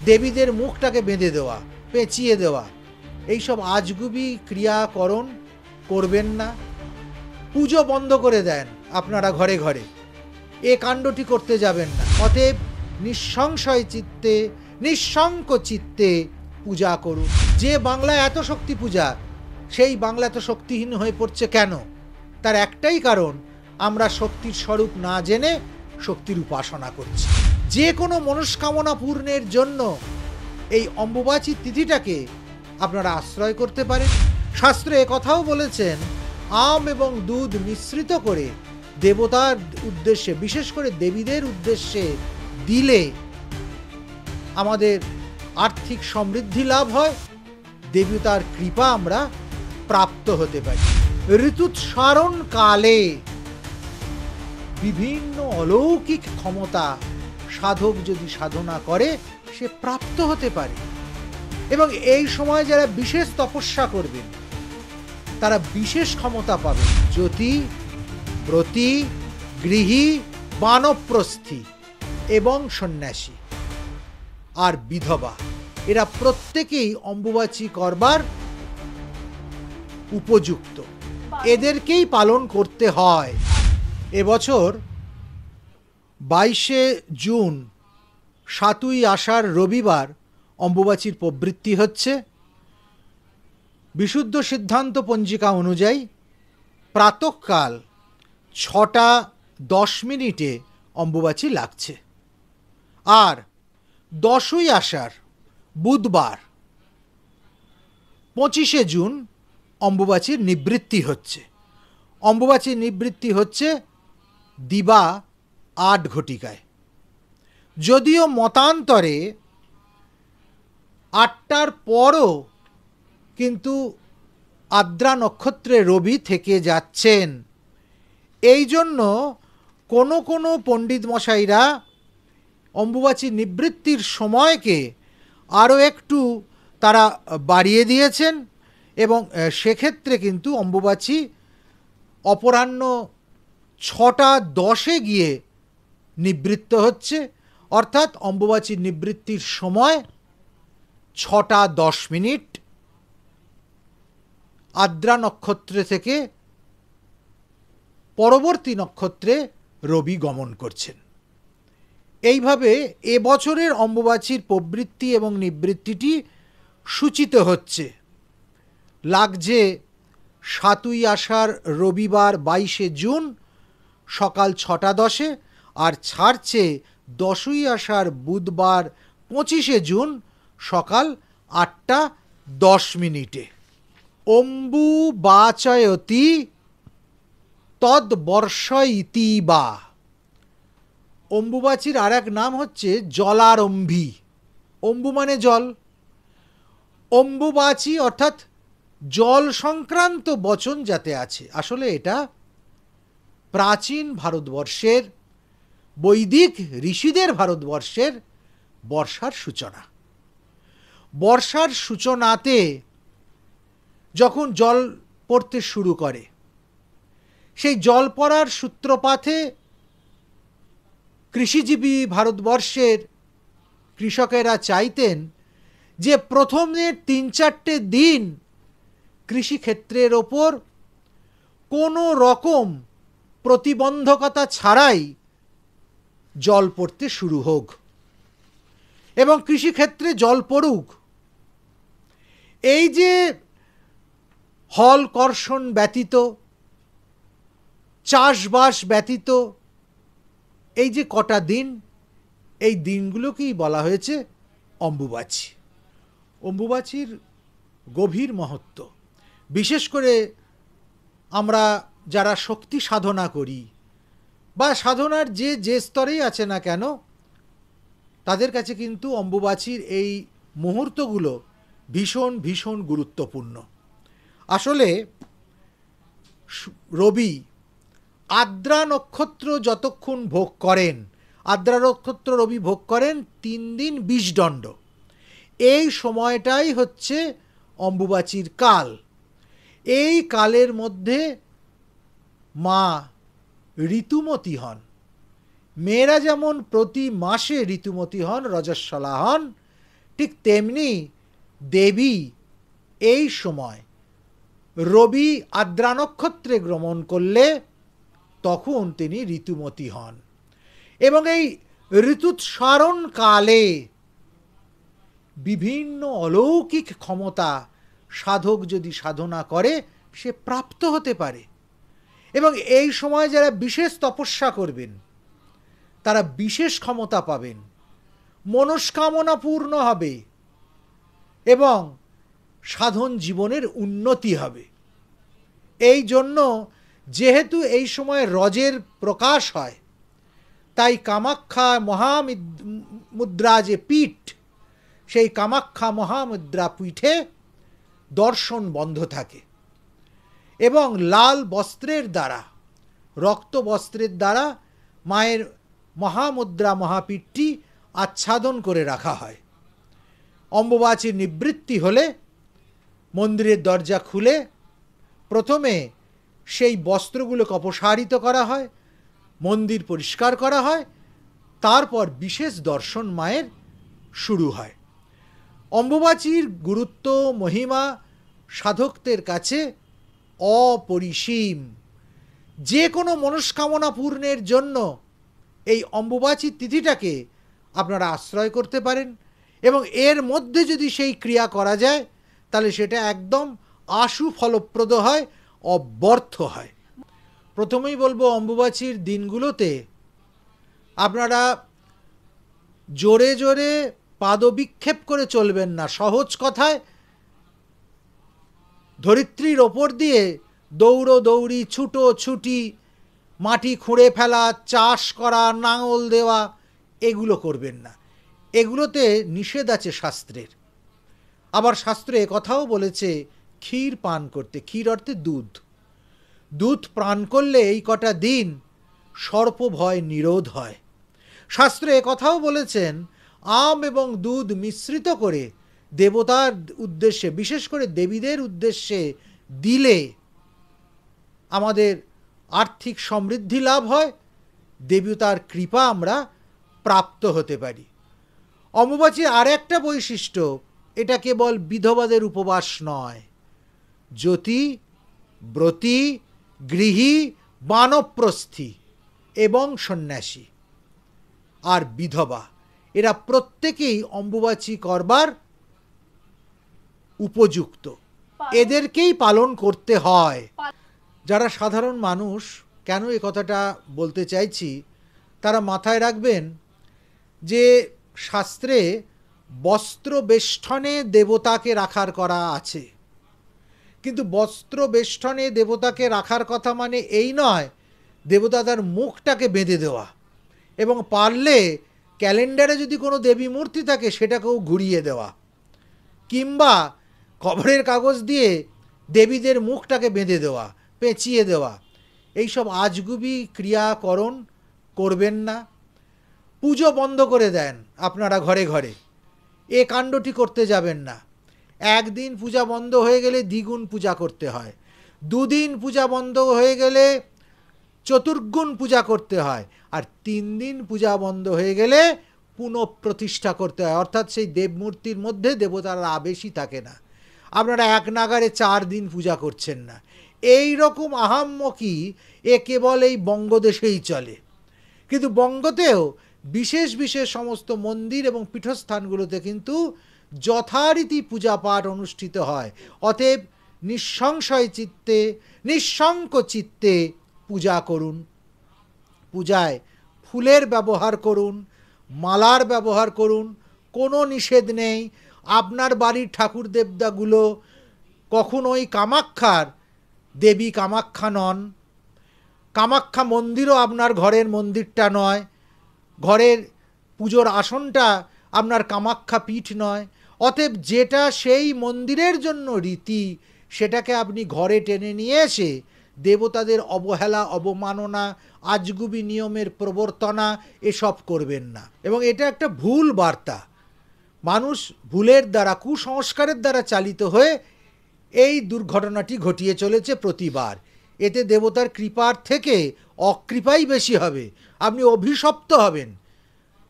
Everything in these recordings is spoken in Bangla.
দেবীদের মুখটাকে বেঁধে দেওয়া, পেঁচিয়ে দেওয়া, এইসব আজগুবি ক্রিয়াকরণ করবেন না। পুজো বন্ধ করে দেন আপনারা ঘরে ঘরে, এ কাণ্ডটি করতে যাবেন না। অতএব নিঃসংশয় চিত্তে, নিঃশঙ্ক চিত্তে পূজা করুন। যে বাংলায় এত শক্তি পূজা, সেই বাংলা এত শক্তিহীন হয়ে পড়ছে কেন? তার একটাই কারণ, আমরা শক্তির স্বরূপ না জেনে শক্তির উপাসনা করছি। যে কোনো মনস্কামনা পূর্ণের জন্য এই অম্বুবাচী তিথিটাকে আপনারা আশ্রয় করতে পারেন। শাস্ত্রে কথাও বলেছেন, আম এবং দুধ মিশ্রিত করে দেবতার উদ্দেশ্যে, বিশেষ করে দেবীদের উদ্দেশ্যে দিলে আমাদের আর্থিক সমৃদ্ধি লাভ হয়, দেবতার কৃপা আমরা প্রাপ্ত হতে পারি। ঋতুস্মরণ কালে বিভিন্ন অলৌকিক ক্ষমতা সাধক যদি সাধনা করে সে প্রাপ্ত হতে পারে। এবং এই সময় যারা বিশেষ তপস্যা করবেন তারা বিশেষ ক্ষমতা পাবেন। জ্যোতি, ব্রতী, গৃহী, বানপ্রস্থী এবং সন্ন্যাসী আর বিধবা, এরা প্রত্যেকেই অম্বুবাচী করবার উপযুক্ত, এদেরকেই পালন করতে হয়। এবছর 22শে জুন 7ই আষাঢ় রবিবার অম্বুবাচীর প্রবৃত্তি হচ্ছে। বিশুদ্ধ সিদ্ধান্ত পঞ্জিকা অনুযায়ী প্রাতঃকাল 6:10 অম্বুবাচী লাগছে। আর 10ই আষাঢ় বুধবার 25শে জুন অম্বুবাচীর নিবৃত্তি হচ্ছে। অম্বুবাচীর নিবৃত্তি হচ্ছে দিবা 8 ঘটিকায়। যদিও মতান্তরে 8টার পরও কিন্তু আদ্রা নক্ষত্রে রবি থেকে যাচ্ছেন। এই জন্য কোনো কোনো পণ্ডিত মশাইরা অম্বুবাচী নিবৃত্তির সময়কে আরও একটু তারা বাড়িয়ে দিয়েছেন এবং সেক্ষেত্রে কিন্তু অম্বুবাচী অপরাহ্ন 6:10 গিয়ে নিবৃত্ত হচ্ছে। অর্থাৎ অম্বুবাচীর নিবৃত্তির সময় 6:10 আদ্রা নক্ষত্রে থেকে পরবর্তী নক্ষত্রে রবি গমন করছেন। এইভাবে এবছরের অম্বুবাচীর প্রবৃত্তি এবং নিবৃত্তিটি সূচিত হচ্ছে। লাগছে 7ই আষাঢ় রবিবার 22শে জুন সকাল 6:10 আর ছাড়ছে 10ই আষাঢ় বুধবার 25শে জুন সকাল 8:10। অম্বুবাচয়তি তদ্বর্ষয়িতি বা। অম্বুবাচীর আর এক নাম হচ্ছে জলারম্ভী। অম্বু মানে জল, অম্বুবাচী অর্থাৎ জল সংক্রান্ত বচন যাতে আছে। আসলে এটা প্রাচীন ভারতবর্ষের, বৈদিক ঋষিদের ভারতবর্ষের বর্ষার সূচনা। বর্ষার সূচনাতে যখন জল পড়তে শুরু করে, সেই জল পড়ার সূত্রপাতে কৃষিজীবী ভারতবর্ষের কৃষকেরা চাইতেন যে প্রথমের 3-4টে দিন কৃষিক্ষেত্রের ওপর কোনো রকম প্রতিবন্ধকতা ছাড়াই জল পড়তে শুরু হোক এবং কৃষিক্ষেত্রে জল পড়ুক। এই যে হল কর্ষণ ব্যতীত, চাষবাস ব্যতীত এই যে কটা দিন, এই দিনগুলোকেই বলা হয়েছে অম্বুবাচী। অম্বুবাচীর গভীর মহত্ব, বিশেষ করে আমরা যারা শক্তি সাধনা করি বা সাধনার যে স্তরেই আছে না কেন, তাদের কাছে কিন্তু অম্বুবাচীর এই মুহূর্তগুলো ভীষণ ভীষণ গুরুত্বপূর্ণ। আসলে রবি আদ্রা নক্ষত্র যতক্ষণ ভোগ করেন, আদ্রা নক্ষত্র রবি ভোগ করেন 3 দিন 20 দণ্ড। এই সময়টাই হচ্ছে অম্বুবাচীর কাল। এই কালের মধ্যে মা ঋতুমতী হন। মেয়েরা যেমন প্রতি মাসে ঋতুমতী হন, রজস্বলা হন, ঠিক তেমনি দেবী এই সময় রবি আদ্রা নক্ষত্রে গমন করলে তখন তিনি ঋতুমতী হন এবং এই ঋতুস্মরণ কালে বিভিন্ন অলৌকিক ক্ষমতা সাধক যদি সাধনা করে সে প্রাপ্ত হতে পারে। এবং এই সময় যারা বিশেষ তপস্যা করবেন তারা বিশেষ ক্ষমতা পাবেন, মনস্কামনা পূর্ণ হবে এবং সাধন জীবনের উন্নতি হবে। এই জন্য যেহেতু এই সময় রজের প্রকাশ হয়, তাই কামাখ্যা মহামুদ্রা যে পীঠ, সেই কামাখ্যা মহামুদ্রা পীঠে দর্শন বন্ধ থাকে এবং লাল বস্ত্রের দ্বারা, রক্ত বস্ত্রের দ্বারা মায়ের মহামুদ্রা মহাপীঠটি আচ্ছাদন করে রাখা হয়। অম্বুবাচীর নিবৃত্তি হলে মন্দিরের দরজা খুলে প্রথমে সেই বস্ত্রগুলোকে অপসারিত করা হয়, মন্দির পরিষ্কার করা হয়, তারপর বিশেষ দর্শন মায়ের শুরু হয়। অম্বুবাচীর গুরুত্ব মহিমা সাধকদের কাছে অপরিসীম। যে কোনো মনস্কামনা পূর্ণের জন্য এই অম্বুবাচী তিথিটাকে আপনারা আশ্রয় করতে পারেন এবং এর মধ্যে যদি সেই ক্রিয়া করা যায় তাহলে সেটা একদম আশু ফলপ্রদ হয়, অব্যর্থ হয়। প্রথমেই বলবো, অম্বুবাচীর দিনগুলোতে আপনারা জোরে জোরে পাদবিক্ষেপ করে চলবেন না। সহজ কথায় ধরিত্রীর ওপর দিয়ে দৌড়ি, ছুটি, মাটি খুঁড়ে ফেলা, চাষ করা, নাঙল দেওয়া, এগুলো করবেন না। এগুলোতে নিষেধ আছে শাস্ত্রের। আবার শাস্ত্রে কথাও বলেছে ক্ষীর পান করতে। ক্ষীর অর্থে দুধ। দুধ পান করলে এই কটা দিন সর্প ভয় নিরোধ হয়। শাস্ত্রে কথাও বলেছেন আম এবং দুধ মিশ্রিত করে দেবতার উদ্দেশ্যে, বিশেষ করে দেবীদের উদ্দেশ্যে দিলে আমাদের আর্থিক সমৃদ্ধি লাভ হয়, দেবতার কৃপা আমরা প্রাপ্ত হতে পারি। অম্বুবাচীর আর একটা বৈশিষ্ট্য, এটা কেবল বিধবাদের উপবাস নয়। জ্যোতি, ব্রতী, গৃহী, বানপ্রস্থী এবং সন্ন্যাসী আর বিধবা, এরা প্রত্যেকেই অম্বুবাচী করবার উপযুক্ত। এদেরকেই পালন করতে হয়। যারা সাধারণ মানুষ, কেন এ কথাটা বলতে চাইছি, তারা মাথায় রাখবেন যে শাস্ত্রে বস্ত্র বেষ্টনে দেবতাকে রাখার করা আছে, কিন্তু বস্ত্র বেষ্টনে দেবতাকে রাখার কথা মানে এই নয় দেবতা তার মুখটাকে বেঁধে দেওয়া, এবং পারলে ক্যালেন্ডারে যদি কোনো দেবী মূর্তি থাকে সেটাকেও ঘুরিয়ে দেওয়া, কিংবা খবরের কাগজ দিয়ে দেবীদের মুখটাকে বেঁধে দেওয়া, পেঁচিয়ে দেওয়া। এইসব আজগুবি ক্রিয়াকরণ করবেন না। পুজো বন্ধ করে দেন আপনারা ঘরে ঘরে, এ কাণ্ডটি করতে যাবেন না। একদিন পূজা বন্ধ হয়ে গেলে দ্বিগুণ পূজা করতে হয়, দুদিন পূজা বন্ধ হয়ে গেলে চতুর্গুণ পূজা করতে হয়, আর 3 দিন পূজা বন্ধ হয়ে গেলে পুনঃপ্রতিষ্ঠা করতে হয়। অর্থাৎ সেই দেবমূর্তির মধ্যে দেবতারা আবেশই থাকে না। আপনারা এক নাগারে 4 দিন পূজা করছেন না। এই রকম আহাম্মকি এ কেবল এই বঙ্গদেশেই চলে, কিন্তু বঙ্গতেও বিশেষ বিশেষ সমস্ত মন্দির এবং পীঠস্থানগুলোতে কিন্তু যথারীতি পূজা পাঠ অনুষ্ঠিত হয়। অতএব নিঃসংশয় চিত্তে, নিঃশঙ্ক চিত্তে পূজা করুন। পূজায় ফুলের ব্যবহার করুন, মালার ব্যবহার করুন, কোনো নিষেধ নেই। আপনার বাড়ির ঠাকুর দেবতাগুলো কখনোই কামাখ্যার দেবী কামাখ্যা নন, কামাখ্যা মন্দিরও আপনার ঘরের মন্দিরটা নয়, ঘরের পুজোর আসনটা আপনার কামাখ্যা পীঠ নয়। অতএব যেটা সেই মন্দিরের জন্য রীতি, সেটাকে আপনি ঘরে টেনে নিয়ে এসে দেবতাদের অবহেলা, অবমাননা, আজগুবি নিয়মের প্রবর্তনা এসব করবেন না। এবং এটা একটা ভুল বার্তা। মানুষ ভুলের দ্বারা, কুসংস্কারের দ্বারা চালিত হয়ে এই দুর্ঘটনাটি ঘটিয়ে চলেছে প্রতিবার। এতে দেবতার কৃপার থেকে অকৃপাই বেশি হবে, আপনি অভিশপ্ত হবেন।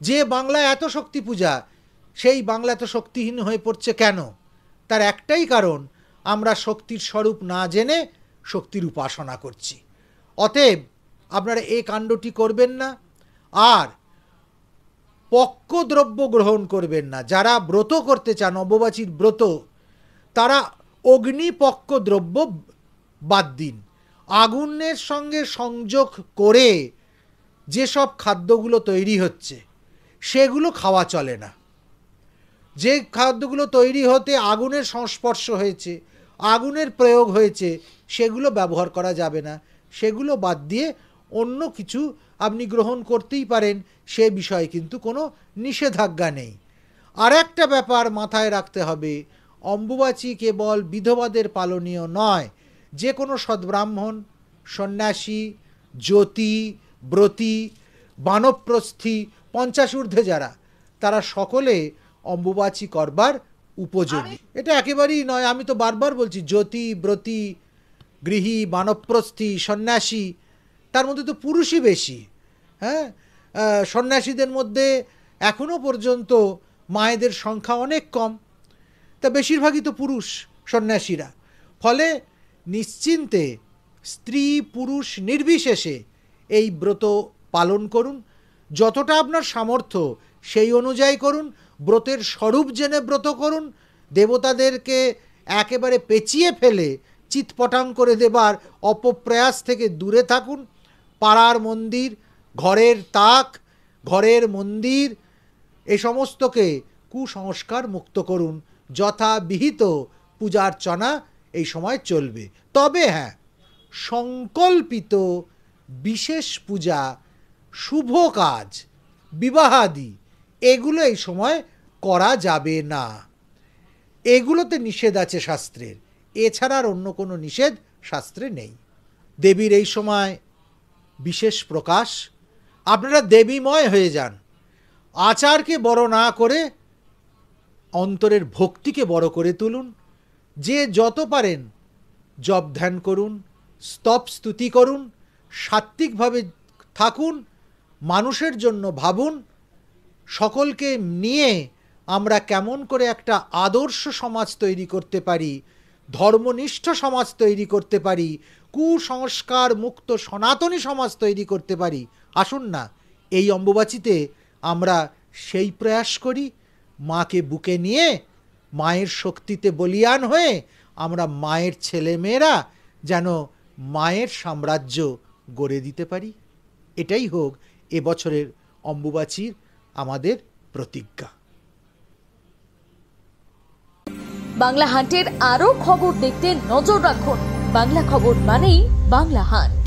যে বাংলায় এত শক্তি পূজা, সেই বাংলা তো শক্তিহীন হয়ে পড়ছে কেন? তার একটাই কারণ, আমরা শক্তির স্বরূপ না জেনে শক্তির উপাসনা করছি। অতএব আপনারা এই কাণ্ডটি করবেন না। আর পক্কদ্রব্য গ্রহণ করবেন না। যারা ব্রত করতে চান, অম্বুবাচীর ব্রত, তারা অগ্নিপক্ক দ্রব্য বাদ দিন। আগুনের সঙ্গে সংযোগ করে যেসব খাদ্যগুলো তৈরি হচ্ছে সেগুলো খাওয়া চলে না। যে খাদ্যগুলো তৈরি হতে আগুনের সংস্পর্শ হয়েছে, আগুনের প্রয়োগ হয়েছে, সেগুলো ব্যবহার করা যাবে না। সেগুলো বাদ দিয়ে অন্য কিছু আপনি গ্রহণ করতেই পারেন, সে বিষয়ে কিন্তু কোনো নিষেধাজ্ঞা নেই। আর একটা ব্যাপার মাথায় রাখতে হবে, অম্বুবাচী কেবল বিধবাদের পালনীয় নয়। যে কোনো সদ্ব্রাহ্মণ, সন্ন্যাসী, জ্যোতি, ব্রতী, বানপ্রস্থী, 50 ঊর্ধ্বে যারা, তারা সকলে অম্বুবাচী করবার উপযোগী। এটা একেবারেই নয়, আমি তো বারবার বলছি, জ্যোতি, ব্রতী, গৃহী, বানপ্রস্থী, সন্ন্যাসী, তার মধ্যে তো পুরুষই বেশি। হ্যাঁ, সন্ন্যাসীদের মধ্যে এখনও পর্যন্ত মায়েদের সংখ্যা অনেক কম, তা বেশিরভাগই তো পুরুষ সন্ন্যাসীরা। ফলে নিশ্চিন্তে স্ত্রী পুরুষ নির্বিশেষে এই ব্রত পালন করুন। যতটা আপনার সামর্থ্য সেই অনুযায়ী করুন। ব্রতের স্বরূপ জেনে ব্রত করুন। দেবতাদেরকে একেবারে পেঁচিয়ে ফেলে চিৎপটাং করে দেবার অপপ্রয়াস থেকে দূরে থাকুন। পাড়ার মন্দির, ঘরের তাক, ঘরের মন্দির, এ সমস্তকে কুসংস্কার মুক্ত করুন। যথাবিহিত পূজার্চনা এই সময় চলবে। তবে হ্যাঁ, সংকল্পিত বিশেষ পূজা, শুভ কাজ, বিবাহাদি, এগুলো এই সময় করা যাবে না। এগুলোতে নিষেধ আছে শাস্ত্রের, এছাড়া আর অন্য কোনো নিষেধ শাস্ত্রে নেই। দেবীর এই সময় বিশেষ প্রকাশ, আপনারা দেবীময় হয়ে যান। আচারকে বড় না করে অন্তরের ভক্তিকে বড় করে তুলুন। যে যত পারেন জপ ধ্যান করুন, স্তব স্তুতি করুন, সাত্ত্বিকভাবে থাকুন, মানুষের জন্য ভাবুন। সকলকে নিয়ে আমরা কেমন করে একটা আদর্শ সমাজ তৈরি করতে পারি, ধর্মনিষ্ঠ সমাজ তৈরি করতে পারি, কুসংস্কার মুক্ত সনাতনী সমাজ তৈরি করতে পারি। আসুন না, এই অম্বুবাচীতে আমরা সেই প্রয়াস করি। মাকে বুকে নিয়ে, মায়ের শক্তিতে বলীয়ান হয়ে আমরা মায়ের ছেলেমেয়েরা যেন মায়ের সাম্রাজ্য গড়ে দিতে পারি। এটাই হোক এবছরের অম্বুবাচীর আমাদের প্রতিজ্ঞা। বাংলা হান্টের আরও খবর দেখতে নজর রাখুন। বাংলা খবর মানেই বাংলা হান্ট।